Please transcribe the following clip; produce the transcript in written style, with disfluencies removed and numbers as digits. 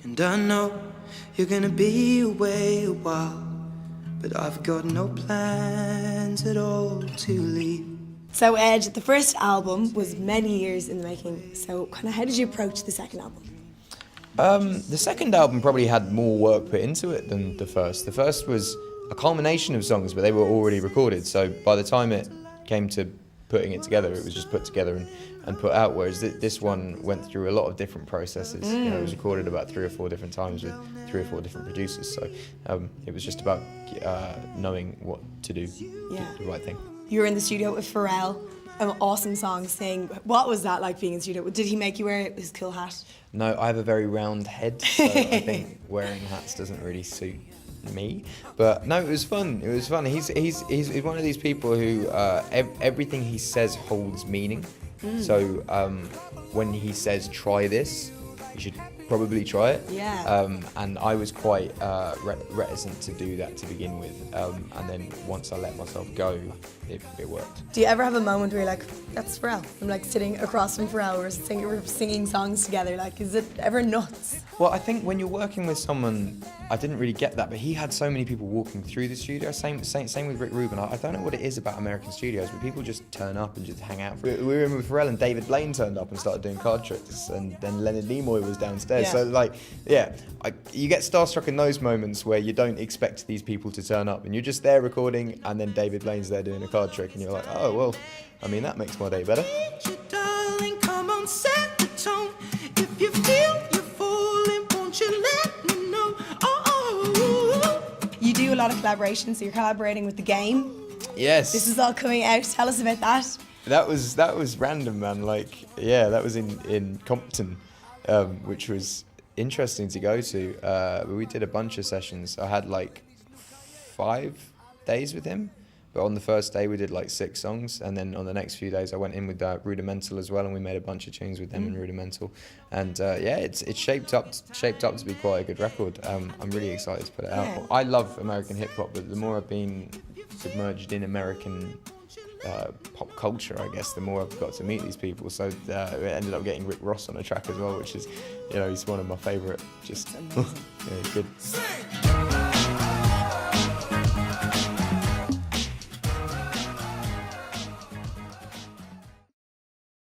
And I know you're gonna be away a while, but I've got no plans at all to leave. So Ed, the first album was many years in the making, so kind of how did you approach the second album? The second album probably had more work put into it than the first. The first was a culmination of songs, but they were already recorded, so by the time it came to putting it together, it was just put together and put out, whereas this one went through a lot of different processes. You know, it was recorded about 3 or 4 different times with 3 or 4 different producers, so it was just about knowing what to do, the right thing. You were in the studio with Pharrell, an awesome song, saying, what was that like being in the studio? Did he make you wear his cool hat? No, I have a very round head, so I think wearing hats doesn't really suit me. But no, it was fun. It was fun. He's one of these people who everything he says holds meaning. So when he says try this, you should probably try it. And I was quite reticent to do that to begin with, and then once I let myself go, it worked. Do you ever have a moment where you're like, that's Pharrell? I'm like sitting across from Pharrell, we're singing songs together, like is it ever nuts? Well, I think when you're working with someone, I didn't really get that, but he had so many people walking through the studio. Same with Rick Rubin. I don't know what it is about American studios, but people just turn up and just hang out. We were in with Pharrell and David Blaine turned up and started doing card tricks, and then Leonard Nimoy was downstairs. So like, you get starstruck in those moments where you don't expect these people to turn up, and you're just there recording, and then David Blaine's there doing a card trick, and you're like, oh well, I mean that makes my day better. Darling, come on, set the tone. If you feel you're falling, won't you let me know? You do a lot of collaborations, so you're collaborating with The Game. Yes. This is all coming out. Tell us about that. That was random, man. Like, that was in Compton, which was interesting to go to. We did a bunch of sessions. I had like 5 days with him, but on the first day we did like 6 songs, and then on the next few days I went in with Rudimental as well, and we made a bunch of tunes with them and Rudimental, and it's shaped up to be quite a good record. I'm really excited to put it out. I love American hip hop, but the more I've been submerged in American pop culture, I guess, the more I've got to meet these people. So it ended up getting Rick Ross on a track as well, which is, he's one of my favourite. Just good.